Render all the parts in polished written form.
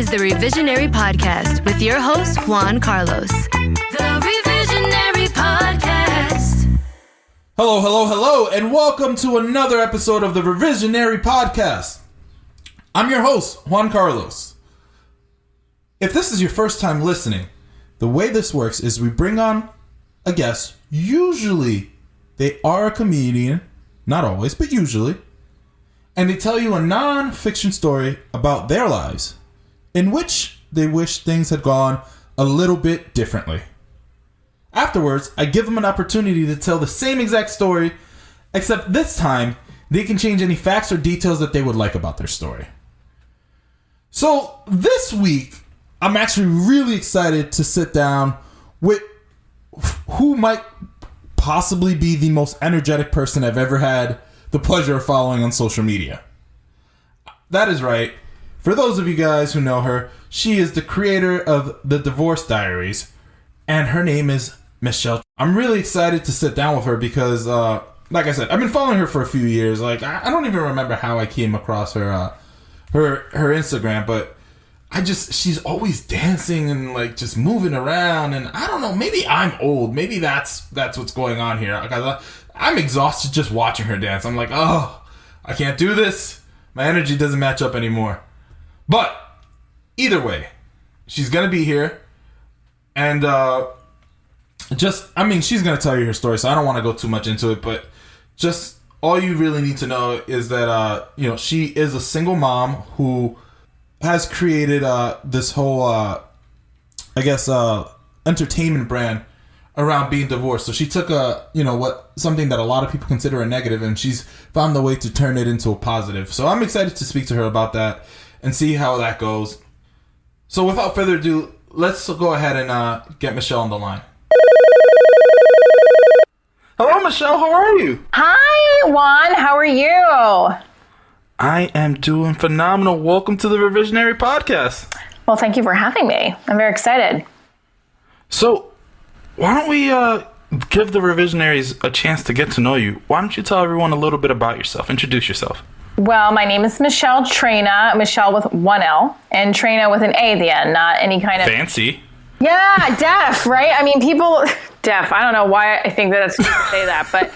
is the Revisionary Podcast with your host, Juan Carlos. The Revisionary Podcast. Hello, and welcome to another episode of the Revisionary Podcast. I'm your host, Juan Carlos. If this is your first time listening, the way this works is we bring on a guest. Usually, they are a comedian. Not always, but usually. And they tell you a non-fiction story about their lives, in which they wish things had gone a little bit differently. Afterwards, I give them an opportunity to tell the same exact story, except this time, they can change any facts or details that they would like about their story. So, this week, I'm actually really excited to sit down with who might possibly be the most energetic person I've ever had the pleasure of following on social media. That is right. For those of you guys who know her, she is the creator of The Divorce Diaries, and her name is Michele. I'm really excited to sit down with her because, like I said, I've been following her for a few years. Like, I don't even remember how I came across her Instagram, but she's always dancing and like just moving around, and I don't know, maybe I'm old. Maybe that's what's going on here. I'm exhausted just watching her dance. I'm like, oh, I can't do this. My energy doesn't match up anymore. But either way, she's going to be here. And she's going to tell you her story, so I don't want to go too much into it. But just all you really need to know is that, she is a single mom who has created this whole, entertainment brand around being divorced. So she took something that a lot of people consider a negative, and she's found the way to turn it into a positive. So I'm excited to speak to her about that and see how that goes. So without further ado, let's go ahead and get Michele on the line. Hello, Michele. How are you? Hi, Juan. How are you? I am doing phenomenal. Welcome to the Revisionary Podcast. Well, thank you for having me. I'm very excited. So, why don't we give the Revisionaries a chance to get to know you? Why don't you tell everyone a little bit about yourself? Introduce yourself. Well, my name is Michele Traina. Michele with one L, and Traina with an A at the end, not any kind of... Fancy. Yeah, deaf, right? I mean, people... Deaf. I don't know why I think that that's good to say that, but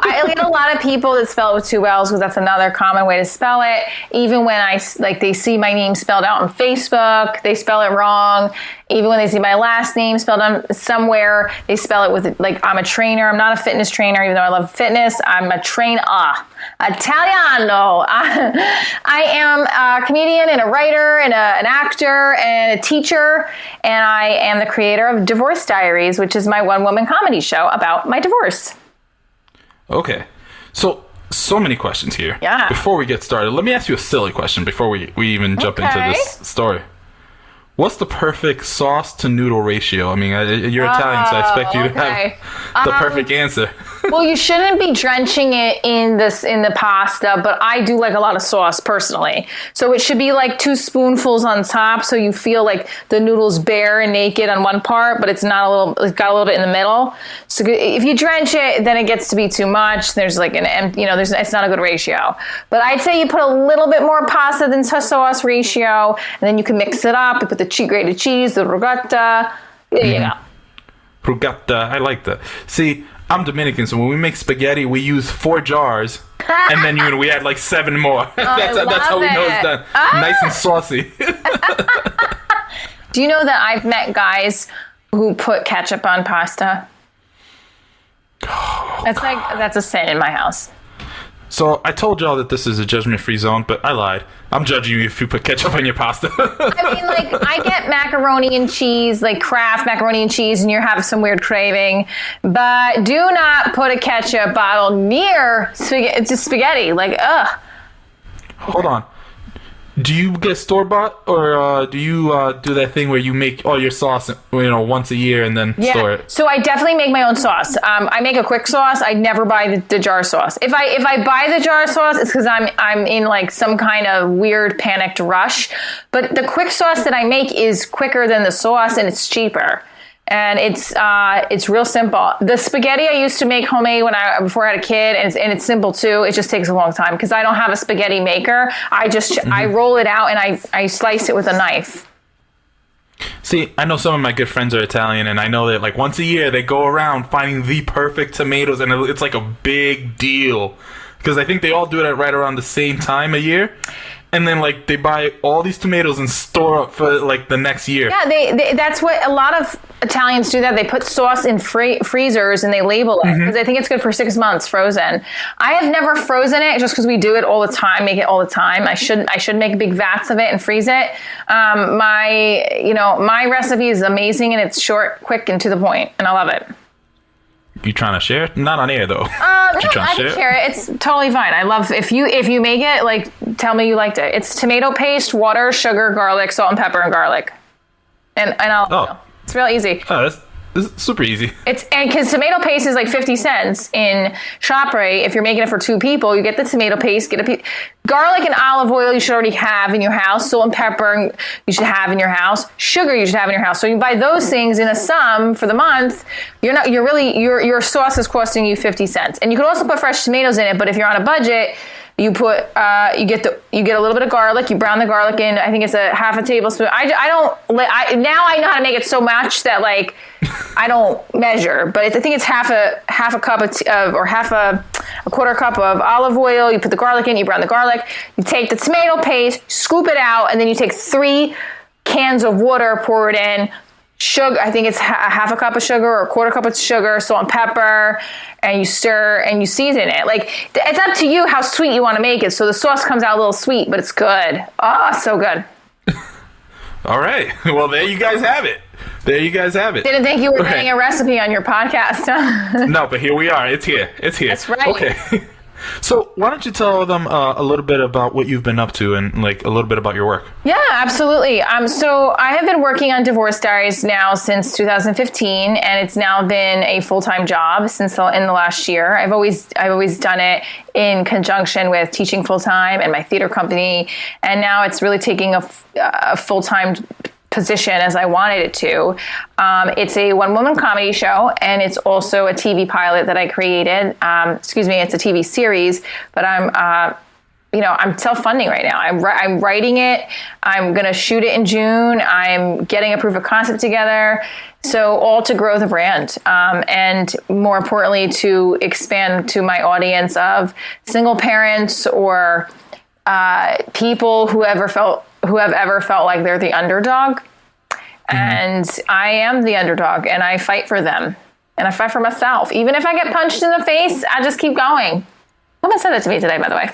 I get a lot of people that spell it with two L's because that's another common way to spell it. Even when they see my name spelled out on Facebook, they spell it wrong. Even when they see my last name spelled out somewhere, they spell it with, like, I'm a trainer. I'm not a fitness trainer, even though I love fitness. I'm a trainer. Italiano. I am a comedian and a writer and an actor and a teacher, and I am the creator of Divorce Diaries, which is my one-woman comedy show about my divorce. Okay. So many questions here. Yeah. Before we get started, let me ask you a silly question before we even jump into this story. What's the perfect sauce to noodle ratio? I mean, you're Italian, so I expect you to have the perfect answer. Well, you shouldn't be drenching it in the pasta, but I do like a lot of sauce personally. So it should be like 2 spoonfuls on top, so you feel like the noodle's bare and naked on one part, but it's got a little bit in the middle. So if you drench it, then it gets to be too much. There's like it's not a good ratio. But I'd say you put a little bit more pasta than sauce ratio, and then you can mix it up. You put the grated cheese, the rughetta. There you go. Rughetta, I like that. See, I'm Dominican, so when we make spaghetti, we use 4 jars, and then we add like 7 more. That's how we know it's done. Nice and saucy. Do you know that I've met guys who put ketchup on pasta? That's a sin in my house. So I told y'all that this is a judgment-free zone, but I lied. I'm judging you if you put ketchup on your pasta. I mean, like, I get macaroni and cheese, like Kraft macaroni and cheese, and you have some weird craving. But do not put a ketchup bottle near spaghetti. Like, ugh. Hold on. Do you get store-bought, or do you do that thing where you make all your sauce, once a year and then store it? So I definitely make my own sauce. I make a quick sauce. I never buy the jar sauce. If I buy the jar sauce, it's because I'm in like some kind of weird panicked rush. But the quick sauce that I make is quicker than the sauce, and it's cheaper. And it's real simple. The spaghetti I used to make homemade before I had a kid, and it's simple too. It just takes a long time because I don't have a spaghetti maker. I roll it out and I slice it with a knife. See, I know some of my good friends are Italian, and I know that like once a year they go around finding the perfect tomatoes, and it's like a big deal because I think they all do it right around the same time a year. And then, like, they buy all these tomatoes and store up for, like, the next year. Yeah, they that's what a lot of Italians do. That they put sauce in freezers and they label it because they think it's good for 6 months frozen. I have never frozen it just because we do it all the time, make it all the time. I should make big vats of it and freeze it. My recipe is amazing and it's short, quick, and to the point, and I love it. You trying to share? Not on air though. No, I can share it. It's totally fine. I love if you make it, like, tell me you liked it. It's tomato paste, water, sugar, garlic, salt and pepper, and garlic. And it's real easy. Oh, this is super easy. Because tomato paste is like 50 cents in ShopRite. If you're making it for 2 people, you get the tomato paste, garlic and olive oil you should already have in your house. Salt and pepper you should have in your house. Sugar you should have in your house. So you buy those things in a sum for the month. Your sauce is costing you 50 cents. And you can also put fresh tomatoes in it, but if you're on a budget, you put you get a little bit of garlic. You brown the garlic in. I think it's a half a tablespoon. Now I know how to make it so much that like I don't measure, but I think it's half a cup or half a quarter cup of olive oil. You put the garlic in. You brown the garlic. You take the tomato paste, scoop it out, and then you take 3 cans of water, pour it in. Sugar, I think it's half a cup of sugar or a quarter cup of sugar, salt and pepper, and you stir and you season it. Like, it's up to you how sweet you want to make it. So the sauce comes out a little sweet, but it's good. Oh, so good. All right. Well, there you guys have it. Didn't think you were getting a recipe on your podcast, huh? No, but here we are. It's here. That's right. Okay. So why don't you tell them a little bit about what you've been up to and like a little bit about your work? Yeah, absolutely. So I have been working on Divorce Diaries now since 2015, and it's now been a full-time job in the last year. I've always done it in conjunction with teaching full-time and my theater company, and now it's really taking a full-time position as I wanted it to. It's a one-woman comedy show, and it's also a TV pilot that I created. It's a TV series, but I'm self-funding right now. I'm writing it. I'm going to shoot it in June. I'm getting a proof of concept together. So all to grow the brand. And more importantly, to expand to my audience of single parents or people who have ever felt like they're the underdog. And I am the underdog, and I fight for them, and I fight for myself. Even if I get punched in the face, I just keep going. Someone said that to me today, by the way.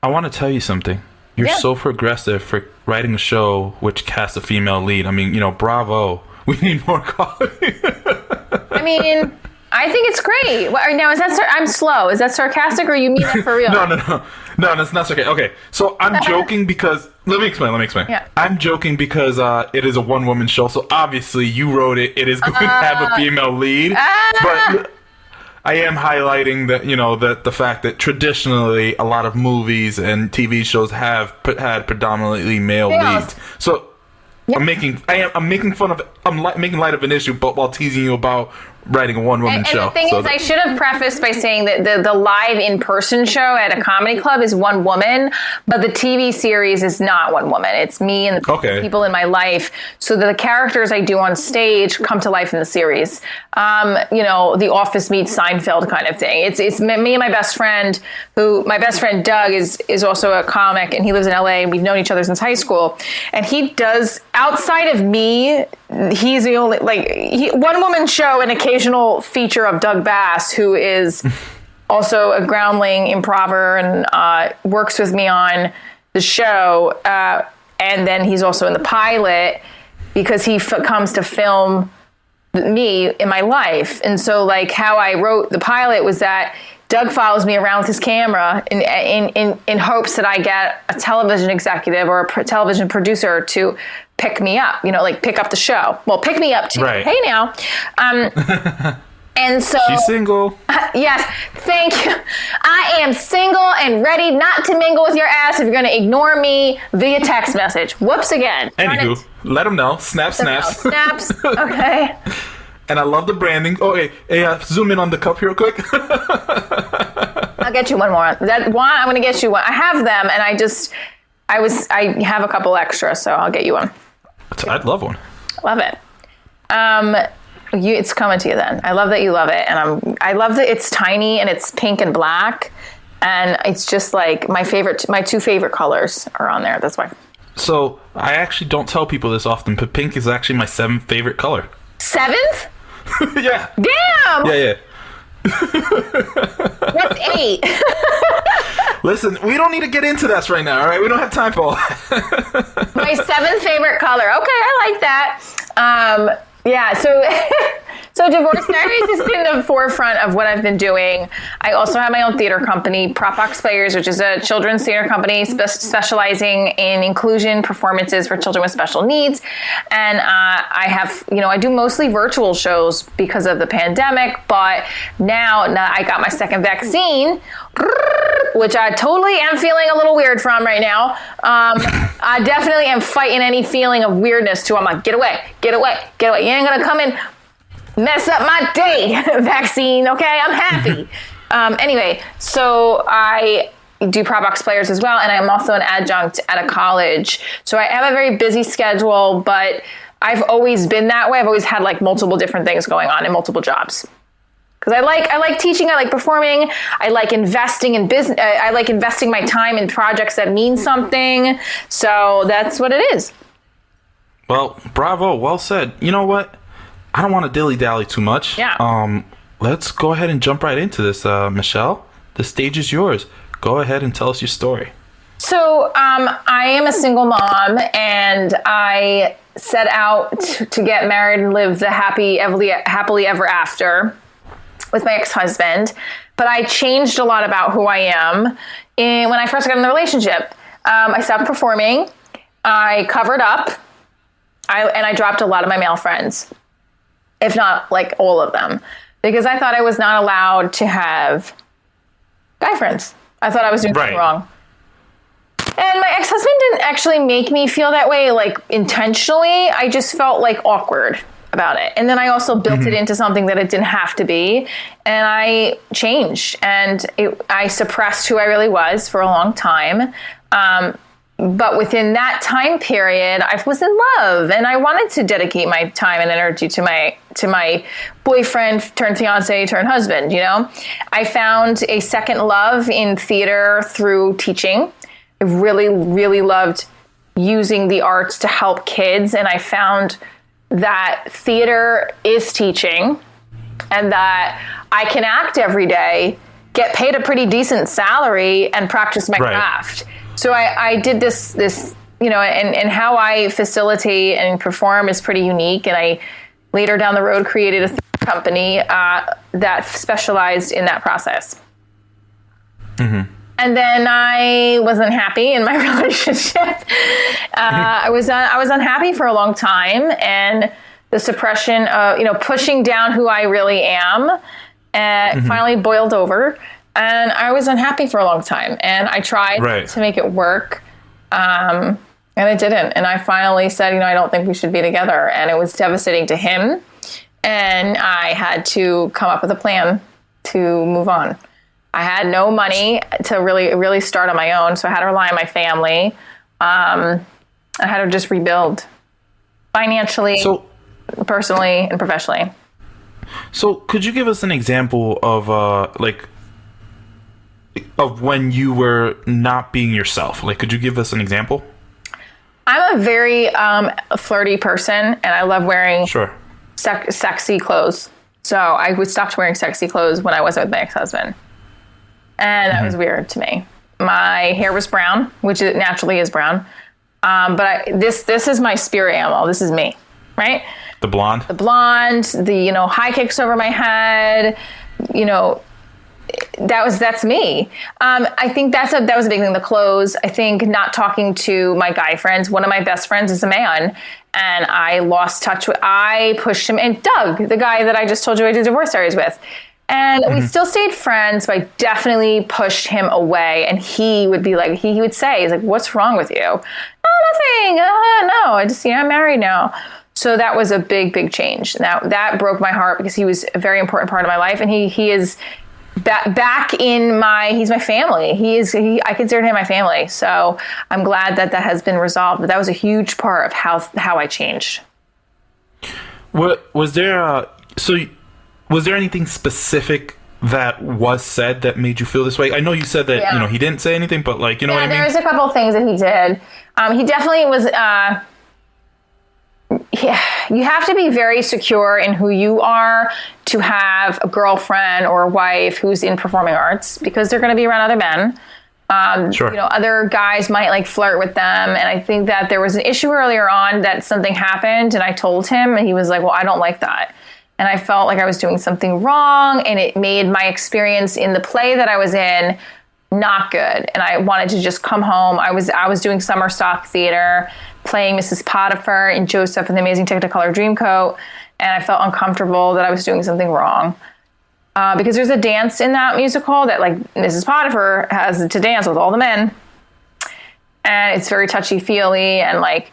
I want to tell you something. You're so progressive for writing a show which casts a female lead. I mean, bravo. We need more quality. I mean, I think it's great. Now, I'm slow. Is that sarcastic, or you mean that for real? No, that's not sarcastic. Okay, so I'm joking because... Let me explain. Yeah. I'm joking because it is a one-woman show, so obviously you wrote it. It is going to have a female lead. But I am highlighting that, the fact that traditionally a lot of movies and TV shows have had predominantly male leads. So... Yeah. I'm making light of an issue, but while teasing you about writing a one-woman show. And the thing is, I should have prefaced by saying that the live in-person show at a comedy club is one woman, but the TV series is not one woman. It's me and the people in my life. So the characters I do on stage come to life in the series. The Office meets Seinfeld kind of thing. It's me and my best friend, my best friend Doug is also a comic, and he lives in LA, and we've known each other since high school. And he does, outside of me, he's the only, one woman show, an occasional feature of Doug Bass, who is also a groundling improver and works with me on the show. And then he's also in the pilot because he comes to film me in my life. And so how I wrote the pilot was that Doug follows me around with his camera in hopes that I get a television executive or a television producer to pick me up, pick up the show. Well, pick me up too. Right. Hey now. And so she's single. Yes, thank you. I am single and ready not to mingle with your ass if you're going to ignore me via text message. Whoops again. Anywho. Let them know. Snaps. Snaps. Okay. And I love the branding. Oh, hey, zoom in on the cup here real quick. I'll get you one more. I'm going to get you one. I have them, and I have a couple extra, so I'll get you one. I'd love one. Love it. It's coming to you then. I love that you love it, and I love that it's tiny and it's pink and black, and it's just like my two favorite colors are on there. That's why. So I actually don't tell people this often, but pink is actually my 7th favorite color. 7th? Yeah. Damn. Yeah. What's 8? Listen, we don't need to get into this right now, all right? We don't have time for all that. My 7th favorite color. Okay, I like that. Yeah, so Divorce Diaries is in the forefront of what I've been doing. I also have my own theater company, Prop Box Players, which is a children's theater company specializing in inclusion performances for children with special needs. And I have, I do mostly virtual shows because of the pandemic, but now I got my second vaccine, which I totally am feeling a little weird from right now. I definitely am fighting any feeling of weirdness too. I'm like, get away. You ain't gonna come and mess up my day, vaccine, okay? I'm happy. Anyway, so I do Prop Box Players as well, and I'm also an adjunct at a college. So I have a very busy schedule, but I've always been that way. I've always had like multiple different things going on in multiple jobs. Because I like teaching, I like performing, I like investing in business, I like investing my time in projects that mean something. So that's what it is. Well, bravo, well said. You know what? I don't want to dilly-dally too much. Yeah. Let's go ahead and jump right into this. Michele, the stage is yours. Go ahead and tell us your story. So I am a single mom, and I set out to get married and live the happily ever after with my ex-husband, but I changed a lot about who I am when I first got in the relationship. I stopped performing, I covered up, and I dropped a lot of my male friends, if not like all of them, because I thought I was not allowed to have guy friends. I thought I was doing something wrong. And my ex-husband didn't actually make me feel that way, like intentionally. I just felt like awkward about it. And then I also built it into something that it didn't have to be. And I changed, and I suppressed who I really was for a long time. But within that time period, I was in love, and I wanted to dedicate my time and energy to my boyfriend turned fiance turned husband. I found a second love in theater through teaching. I really, really loved using the arts to help kids, and I found that theater is teaching, and that I can act every day, get paid a pretty decent salary, and practice my craft. So I did this, and how I facilitate and perform is pretty unique. And I later down the road created a theater company that specialized in that process. Mm-hmm. And then I wasn't happy in my relationship. I was unhappy for a long time, and the suppression of pushing down who I really am finally boiled over, and I was unhappy for a long time. And I tried to make it work, and it didn't. And I finally said, I don't think we should be together. And it was devastating to him, and I had to come up with a plan to move on. I had no money to really start on my own, so I had to rely on my family. I had to just rebuild financially, personally, and professionally. So, could you give us an example of of when you were not being yourself? Like, could you give us an example? I'm a very flirty person, and I love wearing sexy clothes. So I stopped wearing sexy clothes when I wasn't with my ex-husband. And that was weird to me. My hair was brown, which it naturally is brown. But this is my spirit animal. This is me, right? The blonde? The blonde, the, high kicks over my head, that's me. I think that was a big thing, the clothes. I think not talking to my guy friends. One of my best friends is a man, and I lost touch I pushed him. And Doug, the guy that I just told you I did Divorce Diaries with, And we still stayed friends, but I definitely pushed him away. And he would be like, he would say, he's like, what's wrong with you? Oh, nothing. No, I just, I'm married now. So that was a big, big change. Now that broke my heart because he was a very important part of my life. And he is back in he's my family. I consider him my family. So I'm glad that has been resolved. But that was a huge part of how I changed. Was there anything specific that was said that made you feel this way? I know you said that, he didn't say anything, but what I mean? There was a couple of things that he did. He definitely was, you have to be very secure in who you are to have a girlfriend or a wife who's in performing arts, because they're going to be around other men. Sure. Other guys might like flirt with them. And I think that there was an issue earlier on that something happened and I told him and he was like, well, I don't like that. And I felt like I was doing something wrong and it made my experience in the play that I was in not good. And I wanted to just come home. I was doing summer stock theater, playing Mrs. Potiphar in Joseph and the Amazing Technicolor Dreamcoat. And I felt uncomfortable that I was doing something wrong. Because there's a dance in that musical that like Mrs. Potiphar has to dance with all the men. And it's very touchy-feely and like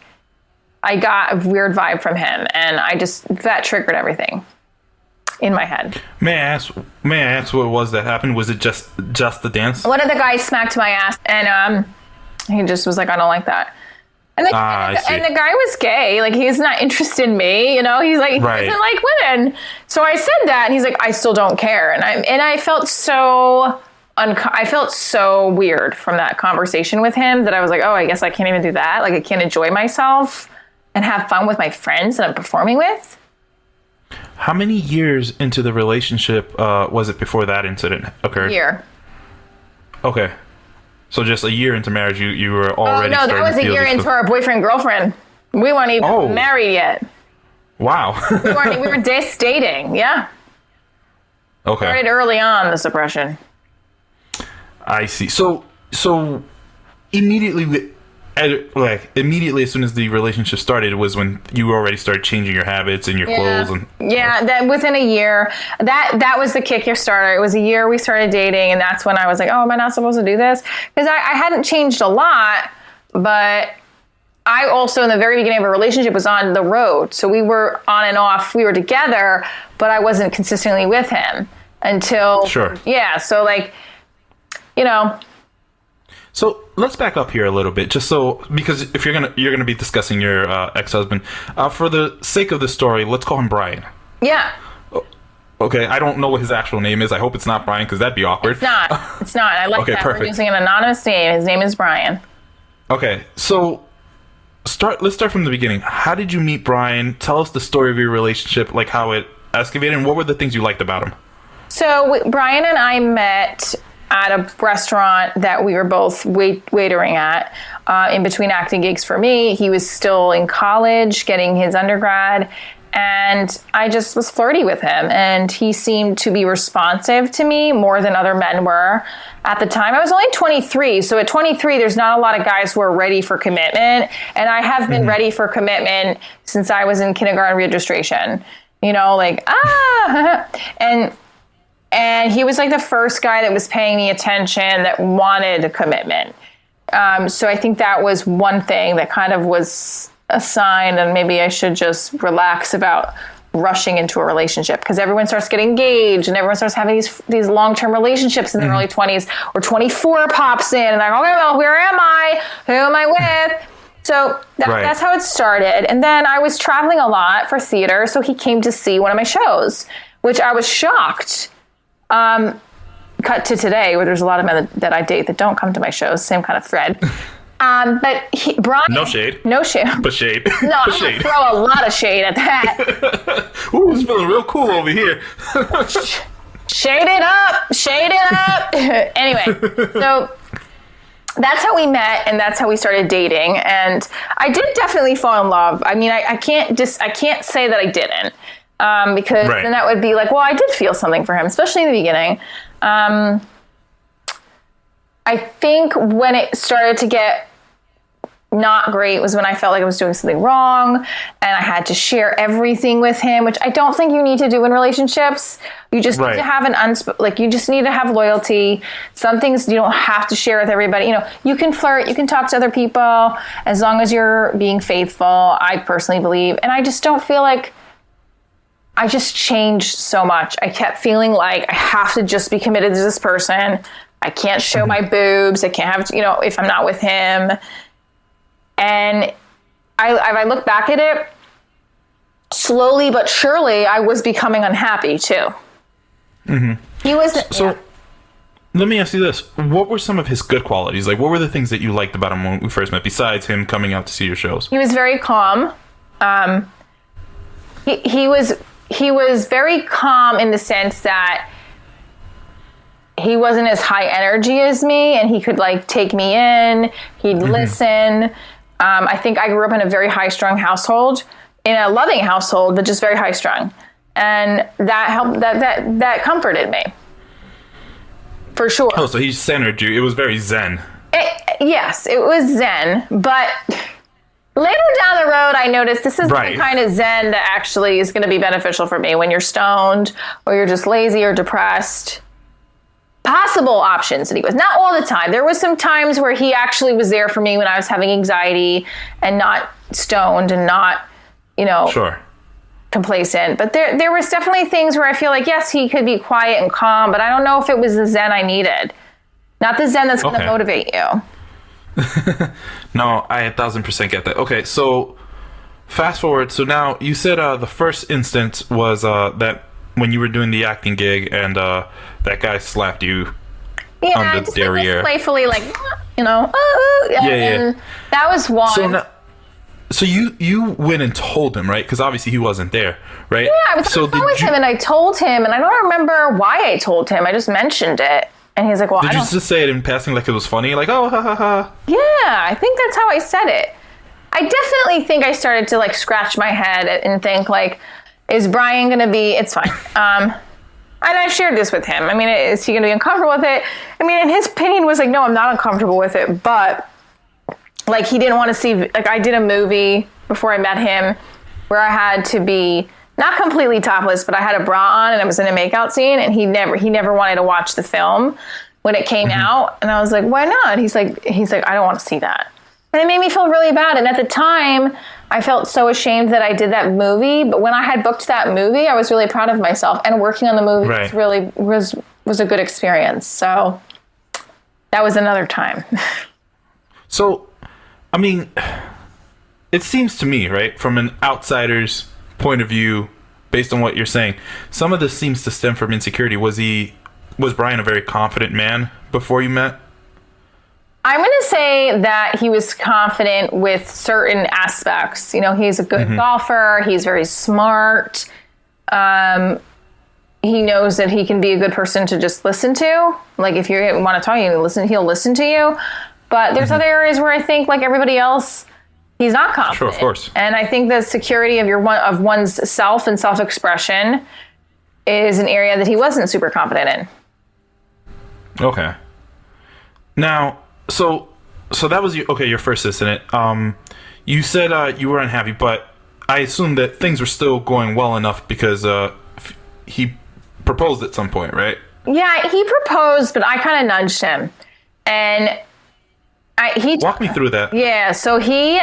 I got a weird vibe from him and that triggered everything in my head. May I ask what it was that happened? Was it just the dance? One of the guys smacked my ass and he just was like, I don't like that. And the guy was gay. Like, he's not interested in me, He's like, he doesn't like women. So I said that, and he's like, I still don't care. And I felt so weird from that conversation with him that I was like, oh, I guess I can't even do that. Like, I can't enjoy myself and have fun with my friends that I'm performing with. How many years into the relationship was it before that incident occurred? A year. Okay. So just a year into marriage, you were already. Oh no, that was a year into our boyfriend-girlfriend. We weren't even married yet. Wow. we were just dating. Yeah. Okay. Started early on the suppression. I see. So immediately as soon as the relationship started was when you already started changing your habits and your clothes and that within a year that was the kickstarter. It was a year we started dating and that's when I was like, oh, am I not supposed to do this? Because I hadn't changed a lot, but I also in the very beginning of a relationship was on the road, so we were on and off. We were together, but I wasn't consistently with him until so like So let's back up here a little bit, because if you're gonna be discussing your ex-husband, for the sake of the story, let's call him Brian. Yeah. Okay, I don't know what his actual name is. I hope it's not Brian because that'd be awkward. It's not. I like that. Perfect. We're using an anonymous name. His name is Brian. Okay, so let's start from the beginning. How did you meet Brian? Tell us the story of your relationship, like how it escalated, and what were the things you liked about him? So Brian and I met at a restaurant that we were both waitering at in between acting gigs for me. He was still in college getting his undergrad, and I just was flirty with him, and he seemed to be responsive to me more than other men were. At the time, I was only 23, so at 23, there's not a lot of guys who are ready for commitment, and I have been ready for commitment since I was in kindergarten registration. And he was like the first guy that was paying me attention, that wanted a commitment. So I think that was one thing that kind of was a sign, and maybe I should just relax about rushing into a relationship, because everyone starts getting engaged and everyone starts having these long-term relationships in their early 20s, or 24 pops in and they're like, okay, well, where am I? Who am I with? So that's how it started. And then I was traveling a lot for theater, so he came to see one of my shows, which I was shocked. Cut to today, where there's a lot of men that I date that don't come to my shows. Same kind of thread. But Brian, no shade, but shade. No, I'm gonna throw a lot of shade at that. Ooh, it's feeling real cool over here. Shade it up. Anyway, so that's how we met, and that's how we started dating. And I did definitely fall in love. I mean, I can't say that I didn't. Because then that would be like, well, I did feel something for him, especially in the beginning. I think when it started to get not great was when I felt like I was doing something wrong and I had to share everything with him, which I don't think you need to do in relationships. You just need to have you just need to have loyalty. Some things you don't have to share with everybody. You know, you can flirt, you can talk to other people as long as you're being faithful, I personally believe. And I just don't feel like I just changed so much. I kept feeling like I have to just be committed to this person. I can't show my boobs. I can't have, if I'm not with him. And I look back at it, slowly but surely, I was becoming unhappy too. Mm-hmm. He was. So, let me ask you this: what were some of his good qualities? Like, what were the things that you liked about him when we first met? Besides him coming out to see your shows, he was very calm. He was very calm in the sense that he wasn't as high energy as me, and he could like take me in. He'd listen. I think I grew up in a very high-strung household, in a loving household, but just very high-strung. And that helped, that comforted me. For sure. Oh, so he centered you. It was very zen. Yes, it was zen. But later down the road, I noticed this is the kind of zen that actually is going to be beneficial for me when you're stoned or you're just lazy or depressed. Possible options that he was. Not all the time. There was some times where he actually was there for me when I was having anxiety and not stoned and not, complacent. But there was definitely things where I feel like, yes, he could be quiet and calm, but I don't know if it was the zen I needed. Not the zen that's going to motivate you. No, I 1,000% get that. Okay, so fast forward. So now you said the first instance was that when you were doing the acting gig and that guy slapped you on the derriere. Playfully, and that was one. So you went and told him, right? Because obviously he wasn't there, right? Yeah, I was on the phone with him and I told him, and I don't remember why I told him. I just mentioned it. And he's like, well, Did you just say it in passing like it was funny? Like, oh, ha, ha, ha. Yeah, I think that's how I said it. I definitely think I started to scratch my head and think is Brian going to be, it's fine. And I've shared this with him. I mean, is he going to be uncomfortable with it? I mean, and his opinion was no, I'm not uncomfortable with it. But he didn't want to see, I did a movie before I met him where I had to be not completely topless, but I had a bra on and I was in a makeout scene, and he never wanted to watch the film when it came out. And I was like, why not? He's like, I don't want to see that. And it made me feel really bad. And at the time, I felt so ashamed that I did that movie. But when I had booked that movie, I was really proud of myself. And working on the movie was a good experience. So that was another time. So, I mean, it seems to me, right, from an outsider's point of view, based on what you're saying, some of this seems to stem from insecurity. Was Brian a very confident man before you met? I'm going to say that he was confident with certain aspects. He's a good golfer. He's very smart. He knows that he can be a good person to just listen to. If you want to talk, he'll listen to you. But there's other areas where I think, like everybody else, he's not confident. Sure, of course. And I think the security of one's self and self-expression is an area that he wasn't super confident in. Okay. Now, so that was your first incident. You said you were unhappy, but I assume that things were still going well enough because he proposed at some point, right? Yeah, he proposed, but I kind of nudged him, and walk me through that. Yeah, so he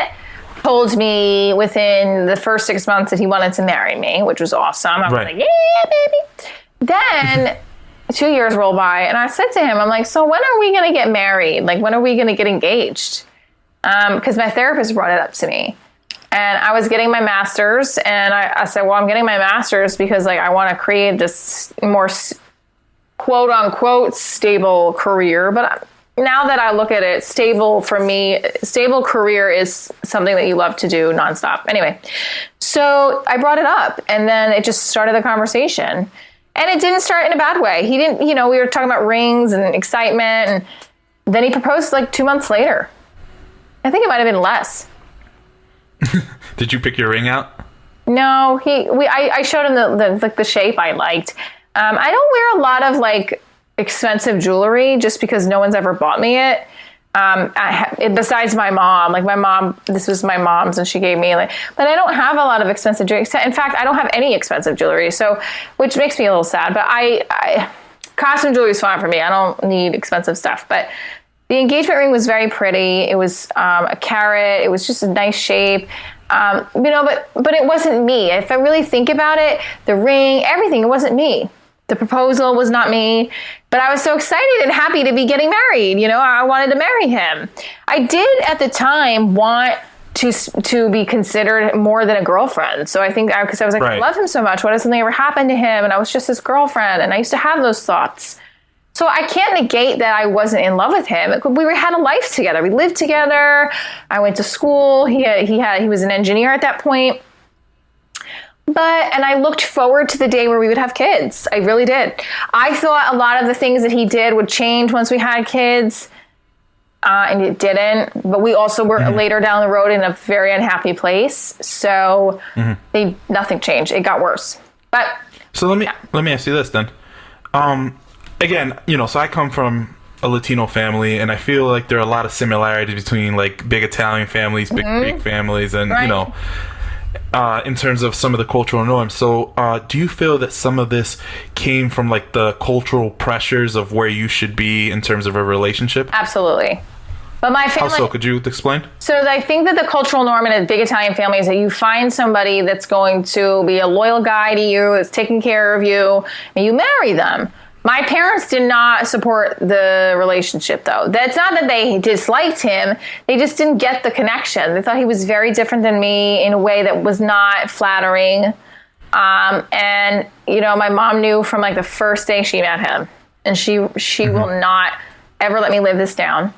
told me within the first 6 months that he wanted to marry me, which was awesome. I was like, yeah, baby. Then 2 years rolled by, and I said to him, I'm like, so when are we going to get married? When are we going to get engaged? Because my therapist brought it up to me. And I was getting my master's, and I said, well, I'm getting my master's because I want to create this more quote unquote stable career. But now that I look at it, stable for me, stable career is something that you love to do nonstop. Anyway, so I brought it up, and then it just started the conversation. And it didn't start in a bad way. He didn't, we were talking about rings and excitement, and then he proposed 2 months later. I think it might have been less. Did you pick your ring out? No, I showed him the shape I liked. I don't wear a lot of expensive jewelry just because no one's ever bought me it. Besides my mom, like my mom, this was my mom's and she gave me but I don't have a lot of expensive jewelry. In fact, I don't have any expensive jewelry. So, which makes me a little sad, but I costume jewelry is fine for me. I don't need expensive stuff, but the engagement ring was very pretty. It was a carat. It was just a nice shape. But it wasn't me. If I really think about it, the ring, everything, it wasn't me. The proposal was not me, but I was so excited and happy to be getting married. I wanted to marry him. I did at the time want to be considered more than a girlfriend. So I think because I was like, I love him so much. What if something ever happened to him? And I was just his girlfriend. And I used to have those thoughts. So I can't negate that I wasn't in love with him. We had a life together. We lived together. I went to school. He was an engineer at that point. And I looked forward to the day where we would have kids. I really did. I thought a lot of the things that he did would change once we had kids. And it didn't. But we also were later down the road in a very unhappy place. So nothing changed. It got worse. But so let me ask you this then. Again, so I come from a Latino family, and I feel like there are a lot of similarities between like big Italian families, big Greek families, and in terms of some of the cultural norms. So do you feel that some of this came from like the cultural pressures of where you should be in terms of a relationship? Absolutely. But my family... How so? Could you explain? So I think that the cultural norm in a big Italian family is that you find somebody that's going to be a loyal guy to you, that's taking care of you, and you marry them. My parents did not support the relationship, though. That's not that they disliked him. They just didn't get the connection. They thought he was very different than me in a way that was not flattering. And my mom knew from like the first day she met him, and she will not ever let me live this down.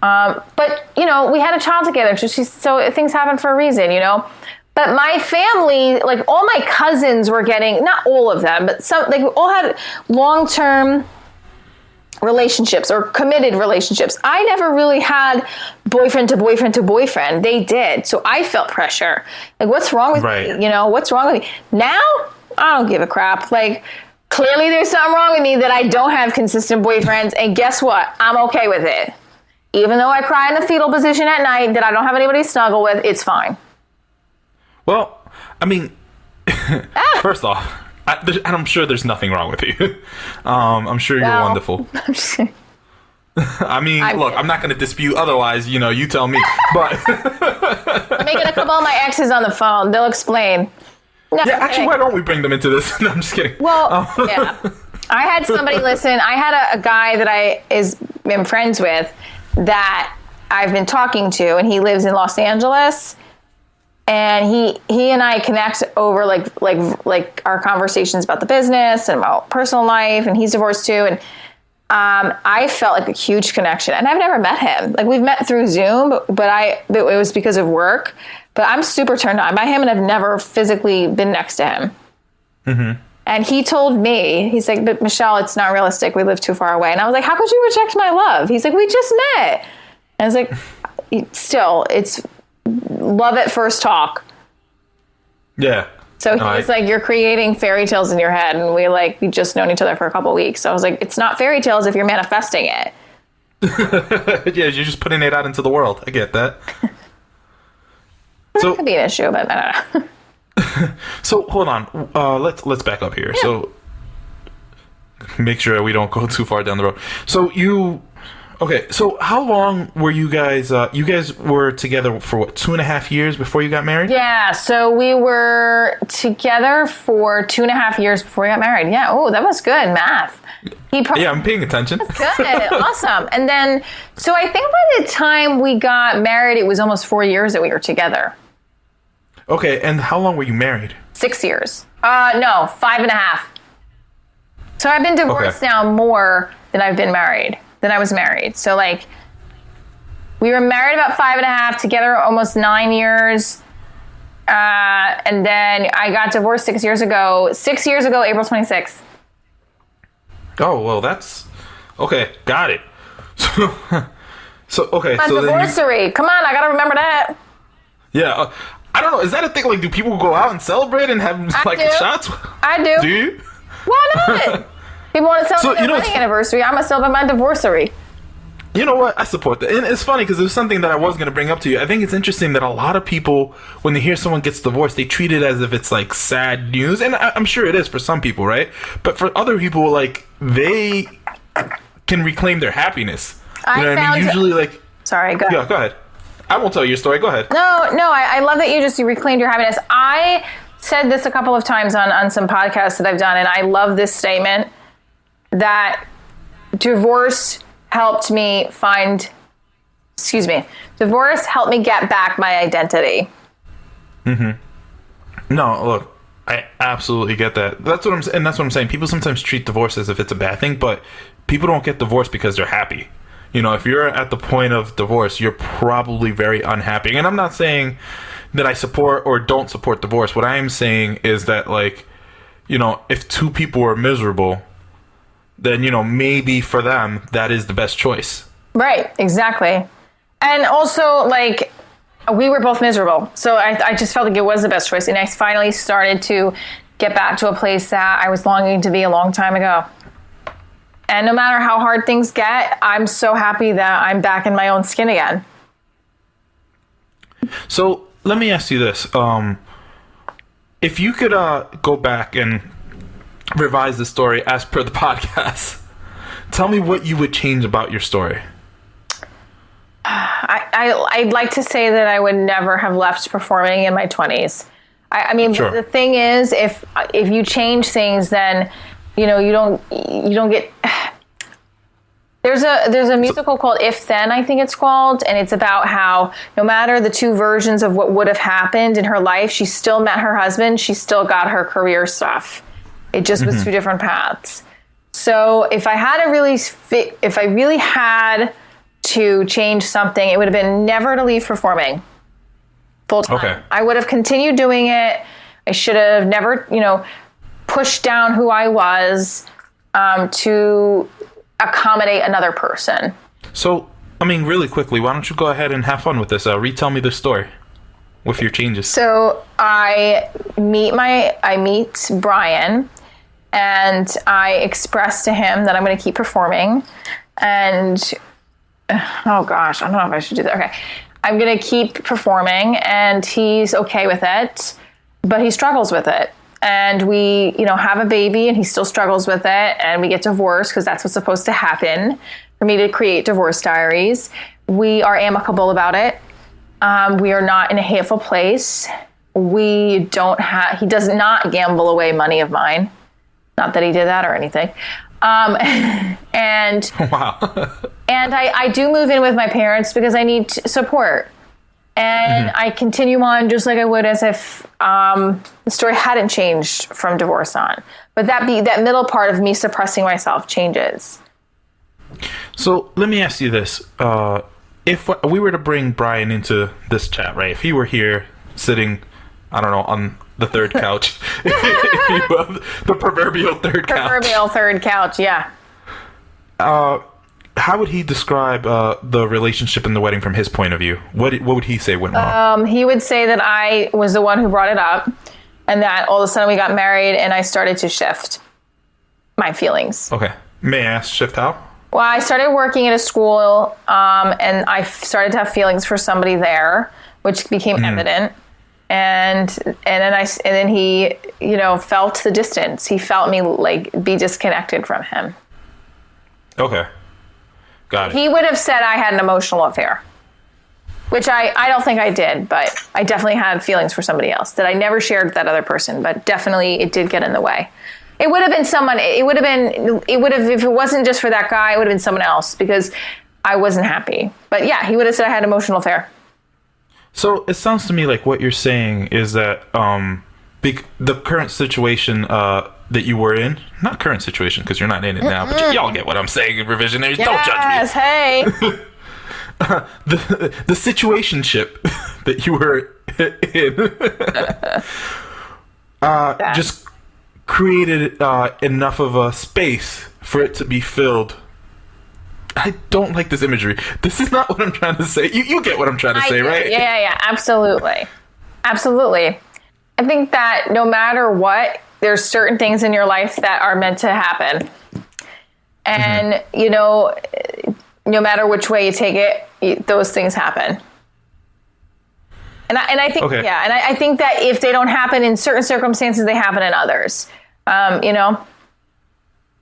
But we had a child together, so things happen for a reason, But my family, like all my cousins were getting, not all of them, but some, like all had long-term relationships or committed relationships. I never really had boyfriend to boyfriend to boyfriend. They did. So I felt pressure. Like, what's wrong with me? What's wrong with me? Now, I don't give a crap. Like, clearly there's something wrong with me that I don't have consistent boyfriends. And guess what? I'm okay with it. Even though I cry in the fetal position at night that I don't have anybody to snuggle with, it's fine. Well, I mean, first off, I'm sure there's nothing wrong with you. I'm sure you're wonderful. I mean, look, I'm not going to dispute otherwise, you tell me. But I'm making a couple of my exes on the phone. They'll explain. No, yeah, actually, why don't we bring them into this? No, I'm just kidding. Well, yeah. I had somebody listen. I had a guy that I am friends with that I've been talking to, and he lives in Los Angeles. And he and I connect over like our conversations about the business and about personal life, and he's divorced too. And I felt like a huge connection, and I've never met him. Like, we've met through Zoom, but it was because of work. But I'm super turned on by him, and I've never physically been next to him. Mm-hmm. And he told me, he's like, "But Michele, it's not realistic. We live too far away." And I was like, "How could you reject my love?" He's like, "We just met." And I was like, "Still, it's love at first talk." Yeah. So he's like, "You're creating fairy tales in your head, and we just known each other for a couple of weeks." So I was like, "It's not fairy tales if you're manifesting it." Yeah, you're just putting it out into the world. I get that. So, that could be an issue, but I don't know. So hold on, let's back up here. Yeah. So make sure we don't go too far down the road. So how long were you guys? You guys were together for what, 2.5 years before you got married? Yeah, so we were together for 2.5 years before we got married. Yeah, oh, that was good math. Yeah, I'm paying attention. That's good, awesome. And then, so I think by the time we got married, it was almost 4 years that we were together. Okay, and how long were you married? 6 years. No, 5.5. So I've been divorced now more than I've been married. Than I was married. So we were married about 5.5, together almost 9 years. And then I got divorced 6 years ago. 6 years ago, April 26th. Oh, well, that's okay. Got it. Okay. My anniversary. Come on, I gotta remember that. Yeah. I don't know. Is that a thing? Like, do people go out and celebrate and have shots? I do. Do you? Why not? People want to celebrate their wedding anniversary. I'm going to celebrate my divorcery. You know what? I support that. And it's funny because it was something that I was going to bring up to you. I think it's interesting that a lot of people, when they hear someone gets divorced, they treat it as if it's like sad news. And I'm sure it is for some people, right? But for other people, like, they can reclaim their happiness. You know what I mean? Usually, like... Sorry, go ahead. Yeah, go ahead. I won't tell you your story. Go ahead. No, I love that you reclaimed your happiness. I said this a couple of times on some podcasts that I've done, and I love this statement that divorce helped me get back my identity. Mm-hmm. No, look, I absolutely get that. That's what I'm saying. People sometimes treat divorce as if it's a bad thing, but people don't get divorced because they're happy. You know, if you're at the point of divorce, you're probably very unhappy. And I'm not saying that I support or don't support divorce. What I am saying is that, like, you know, if two people are miserable, then, you know, maybe for them, that is the best choice. Right, exactly. And also, like, we were both miserable. So I just felt like it was the best choice. And I finally started to get back to a place that I was longing to be a long time ago. And no matter how hard things get, I'm so happy that I'm back in my own skin again. So let me ask you this. If you could go back and revise the story as per the podcast, tell me what you would change about your story. I'd like to say that I would never have left performing in my 20s. I mean, sure. The thing is, if you change things, then, you know, you don't get... There's a musical called If Then, I think it's called, and it's about how no matter the two versions of what would have happened in her life, she still met her husband, she still got her career stuff. It just was two different paths. So if I really had to change something, it would have been never to leave performing full time. Okay. I would have continued doing it. I should have never, you know, pushed down who I was to accommodate another person. So, I mean, really quickly, why don't you go ahead and have fun with this? Retell me the story with your changes. So I meet Brian, and I express to him that I'm going to keep performing. And, oh gosh, I don't know if I should do that. Okay. I'm going to keep performing, and he's okay with it, but he struggles with it. And we, you know, have a baby, and he still struggles with it, and we get divorced because that's what's supposed to happen for me to create divorce diaries. We are amicable about it. We are not in a hateful place. He does not gamble away money of mine. Not that he did that or anything. And wow. And I do move in with my parents because I need support. And I continue on just like I would as if the story hadn't changed from divorce on. But that middle part of me suppressing myself changes. So let me ask you this. If we were to bring Brian into this chat, right? If he were here sitting, I don't know, on the third couch. If you have the proverbial third couch. Proverbial third couch, yeah. How would he describe the relationship and the wedding from his point of view? What would he say went wrong? He would say that I was the one who brought it up, and that all of a sudden we got married and I started to shift my feelings. Okay. May I ask, shift how? Well, I started working at a school, and I started to have feelings for somebody there, which became evident. And then he, you know, felt the distance. He felt me like be disconnected from him. Okay. Got it. He would have said I had an emotional affair, which I don't think I did, but I definitely had feelings for somebody else that I never shared with that other person, but definitely it did get in the way. It would have been someone, if it wasn't just for that guy, it would have been someone else because I wasn't happy. But yeah, he would have said I had an emotional affair. So it sounds to me like what you're saying is that the current situation that you were in, not current situation because you're not in it now, but y'all get what I'm saying, revisionaries. Don't judge me. Yes, hey. The situationship that you were in just created enough of a space for it to be filled. I don't like this imagery. This is not what I'm trying to say. You get what I'm trying to say, right? Yeah, absolutely. Absolutely. I think that no matter what, there's certain things in your life that are meant to happen. And, you know, no matter which way you take it, those things happen. And I think, okay. yeah, and I think that if they don't happen in certain circumstances, they happen in others, you know?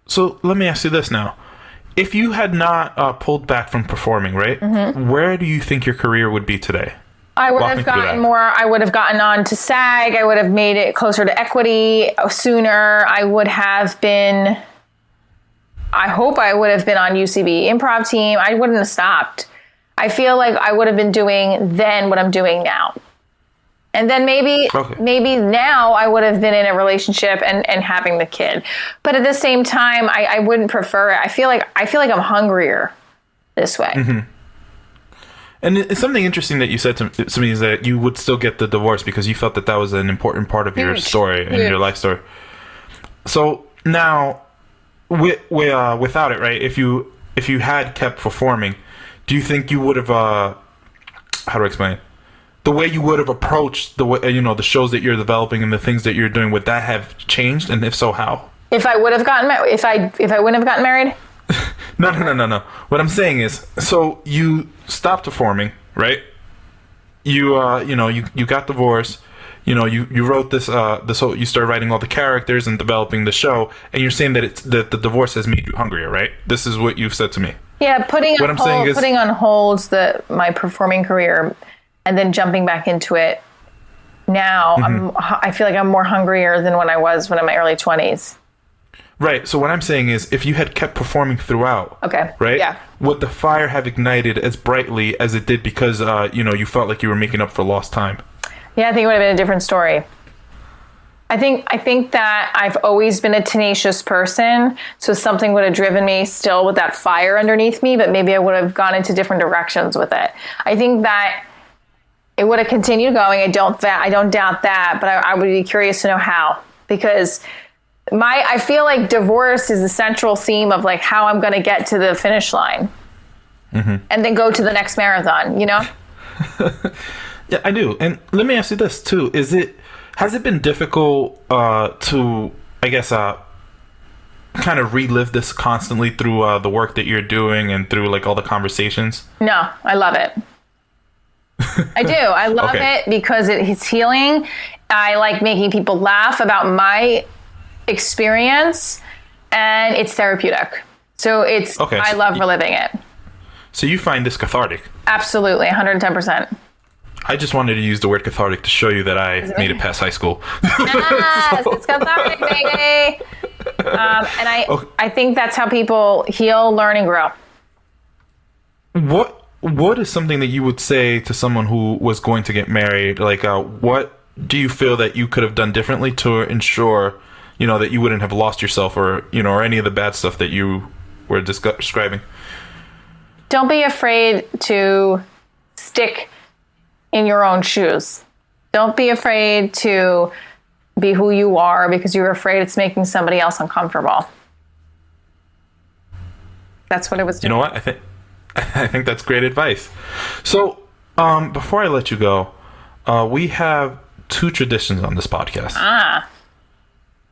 So let me ask you this now. If you had not pulled back from performing, right, where do you think your career would be today? I would have gotten more. I would have gotten on to SAG. I would have made it closer to equity sooner. I would have been, I hope I would have been on UCB improv team. I wouldn't have stopped. I feel like I would have been doing then what I'm doing now. And then maybe now I would have been in a relationship and having the kid. But at the same time, I wouldn't prefer it. I feel like I'm hungrier this way. Mm-hmm. And it's something interesting that you said to me is that you would still get the divorce because you felt that was an important part of your story and your life story. So now, without it, right? If you had kept performing, do you think you would have? How do I explain it? The way you would have approached the shows that you're developing and the things that you're doing, would that have changed? And if so, how? If I would have gotten married, if I wouldn't have gotten married. No. What I'm saying is, so you stopped performing, right? You got divorced. You wrote this whole, you started writing all the characters and developing the show, and you're saying that that the divorce has made you hungrier, right? This is what you've said to me. Yeah, putting on hold my performing career, and then jumping back into it. Now I feel like I'm more hungrier than when I was in my early 20s. Right. So what I'm saying is, if you had kept performing throughout, okay, right? Yeah. Would the fire have ignited as brightly as it did because you felt like you were making up for lost time? Yeah, I think it would have been a different story. I think that I've always been a tenacious person, so something would have driven me still with that fire underneath me, but maybe I would have gone into different directions with it. I think that it would have continued going. I don't doubt that, but I would be curious to know how, because I feel like divorce is the central theme of like how I'm going to get to the finish line, and then go to the next marathon. Yeah, I do. And let me ask you this too: has it been difficult to, I guess, kind of relive this constantly through the work that you're doing and through like all the conversations? No, I love it. I do. I love it because it's healing. I like making people laugh about my experience, and it's therapeutic. So I love reliving it. So you find this cathartic? Absolutely, 110%. I just wanted to use the word cathartic to show you that I made it past high school. Yes, it's cathartic, baby. And I think that's how people heal, learn, and grow. What is something that you would say to someone who was going to get married? Like, what do you feel that you could have done differently to ensure, that you wouldn't have lost yourself or any of the bad stuff that you were describing? Don't be afraid to stick in your own shoes. Don't be afraid to be who you are because you're afraid it's making somebody else uncomfortable. That's what it was doing. You know what? I think that's great advice. So, before I let you go, we have 2 traditions on this podcast.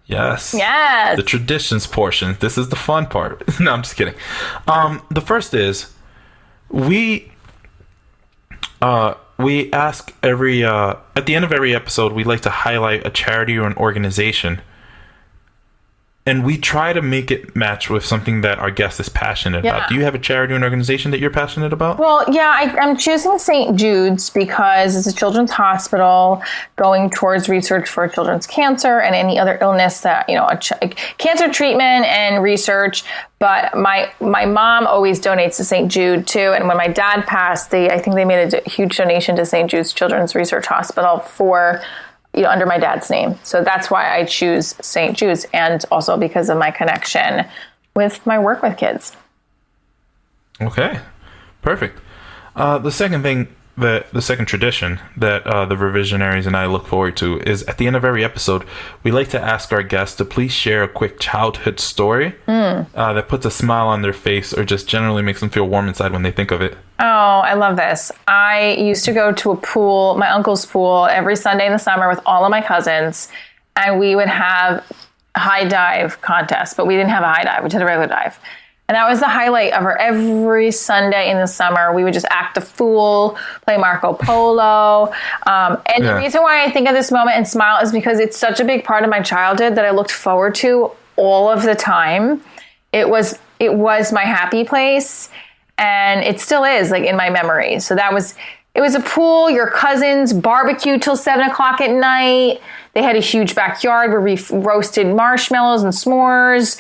Yes. Yes. The traditions portion. This is the fun part. No, I'm just kidding. The first is we ask at the end of every episode, we like to highlight a charity or an organization, and we try to make it match with something that our guest is passionate about. Do you have a charity or an organization that you're passionate about? Well, yeah, I'm choosing St. Jude's because it's a children's hospital going towards research for children's cancer and any other illness that, cancer treatment and research. But my mom always donates to St. Jude too. And when my dad passed, I think they made a huge donation to St. Jude's Children's Research Hospital for under my dad's name. So that's why I choose St. Jude's, and also because of my connection with my work with kids. Okay, perfect. The second tradition that the Revisionaries and I look forward to is at the end of every episode, we like to ask our guests to please share a quick childhood story that puts a smile on their face or just generally makes them feel warm inside when they think of it. Oh, I love this. I used to go to a pool, my uncle's pool, every Sunday in the summer with all of my cousins, and we would have high dive contests, but we didn't have a high dive. We did a regular dive. And that was the highlight of her. Every Sunday in the summer, we would just act a fool, play Marco Polo. The reason why I think of this moment and smile is because it's such a big part of my childhood that I looked forward to all of the time. It was my happy place, and it still is, like, in my memory. So it was a pool, your cousins barbecued till 7 o'clock at night. They had a huge backyard where we roasted marshmallows and s'mores.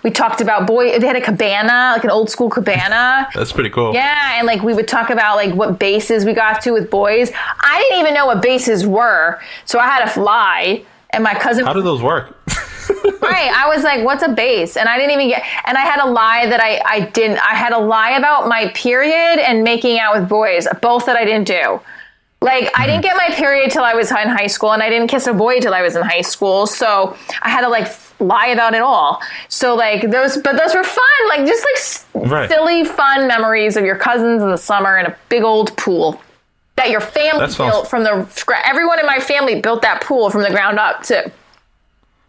We talked about they had a cabana, like an old school cabana. That's pretty cool. Yeah, and like we would talk about like what bases we got to with boys. I didn't even know what bases were, so I had to fly. And my cousin. How do those work? Right, I was like, "What's a base?" And I didn't even get. And I had a lie that I didn't. I had a lie about my period and making out with boys, both that I didn't do. Like, I didn't get my period till I was in high school, and I didn't kiss a boy till I was in high school. So I had to like lie about it all. So like those were fun, like just like silly fun memories of your cousins in the summer in a big old pool that your family built from the scratch. Everyone in my family built that pool from the ground up too.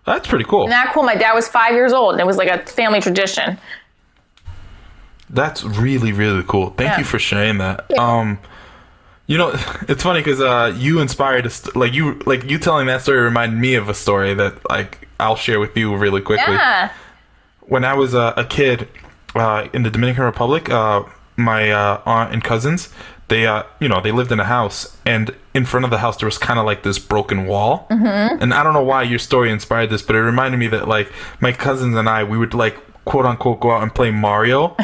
That's pretty cool. Isn't that cool? My dad was 5 years old, and it was like a family tradition. That's really, really cool. Thank you for sharing that. Yeah. You know, it's funny because you inspired us. Like you telling that story reminded me of a story that like I'll share with you really quickly. Yeah. When I was a kid in the Dominican Republic, my aunt and cousins, they lived in a house, and in front of the house there was kind of like this broken wall. Mm-hmm. And I don't know why your story inspired this, but it reminded me that like my cousins and we would like quote unquote go out and play Mario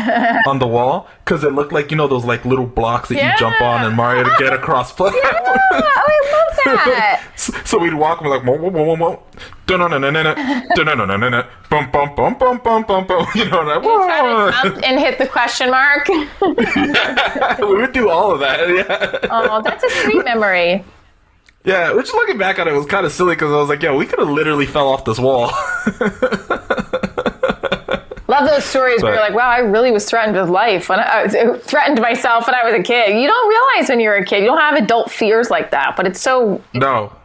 on the wall because it looked like those like little blocks that you jump on and Mario to get across platform. Yeah. Oh, I love that. So we'd walk and be like whoa, whoa, whoa, whoa, whoa. Bum, bum, bum, bum, bum, bum, bum. Try to jump and hit the question mark. We would do all of that. Yeah. Oh, that's a sweet memory. Yeah, which looking back on it was kind of silly because I was like, we could have literally fell off this wall. Love those stories where you're like, wow, I really was threatened with life. When I threatened myself when I was a kid. You don't realize when you're a kid. You don't have adult fears like that. But it's so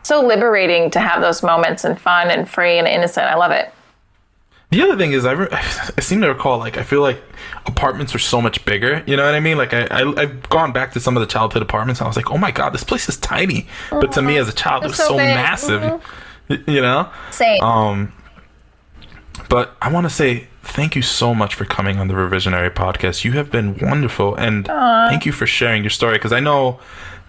liberating to have those moments and fun and free and innocent. I love it. The other thing is, I seem to recall, like, I feel like apartments are so much bigger. You know what I mean? Like, I've gone back to some of the childhood apartments, and I was like, oh my God, this place is tiny. But to me as a child, it was so massive. Mm-hmm. You know? Same. But I want to say thank you so much for coming on the Revisionary podcast. You have been wonderful, and thank you for sharing your story, because I know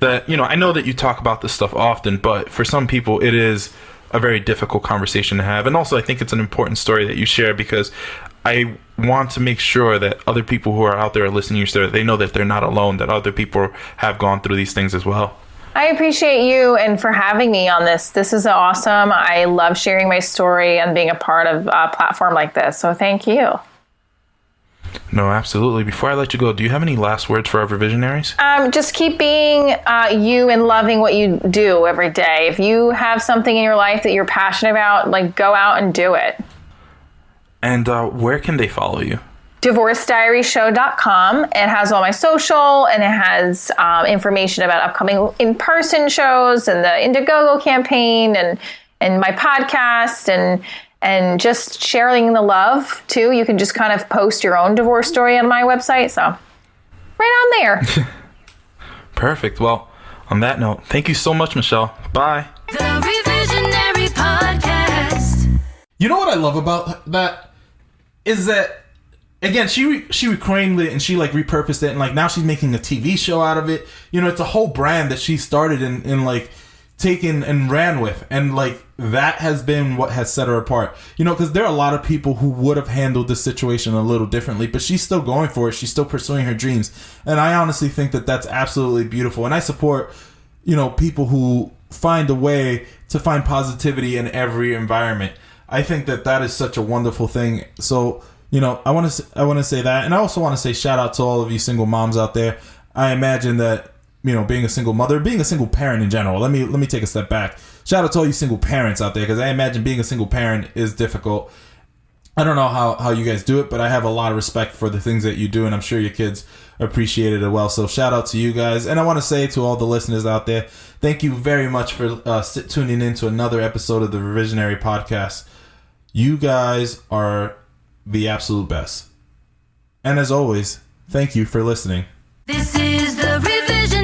that you talk about this stuff often, but for some people it is a very difficult conversation to have. And also I think it's an important story that you share, because I want to make sure that other people who are out there listening to your story, they know that they're not alone, that other people have gone through these things as well. I appreciate you and for having me on this. This is awesome. I love sharing my story and being a part of a platform like this. So thank you. No, absolutely. Before I let you go, do you have any last words for our revisionaries? Just keep being you and loving what you do every day. If you have something in your life that you're passionate about, like, go out and do it. And where can they follow you? DivorceDiaryShow.com. It has all my social, and it has information about upcoming in-person shows and the Indiegogo campaign and my podcast and just sharing the love too. You can just kind of post your own divorce story on my website. So right on there. Perfect. Well, on that note, thank you so much, Michele. Bye. The Revisionary Podcast. You know what I love about that is that, again, she reclaimed it and she like repurposed it, and like now she's making a TV show out of it. It's a whole brand that she started and like taken and ran with, and like that has been what has set her apart. Because there are a lot of people who would have handled this situation a little differently, but she's still going for it. She's still pursuing her dreams, and I honestly think that that's absolutely beautiful. And I support people who find a way to find positivity in every environment. I think that is such a wonderful thing. So I want to say that, and I also want to say shout out to all of you single moms out there. I imagine that being a single mother, being a single parent in general. Let me take a step back. Shout out to all you single parents out there, because I imagine being a single parent is difficult. I don't know how you guys do it, but I have a lot of respect for the things that you do, and I'm sure your kids appreciate it as well. So shout out to you guys, and I want to say to all the listeners out there, thank you very much for tuning in to another episode of the Revisionary Podcast. You guys are the absolute best. And as always, thank you for listening. This is the revision.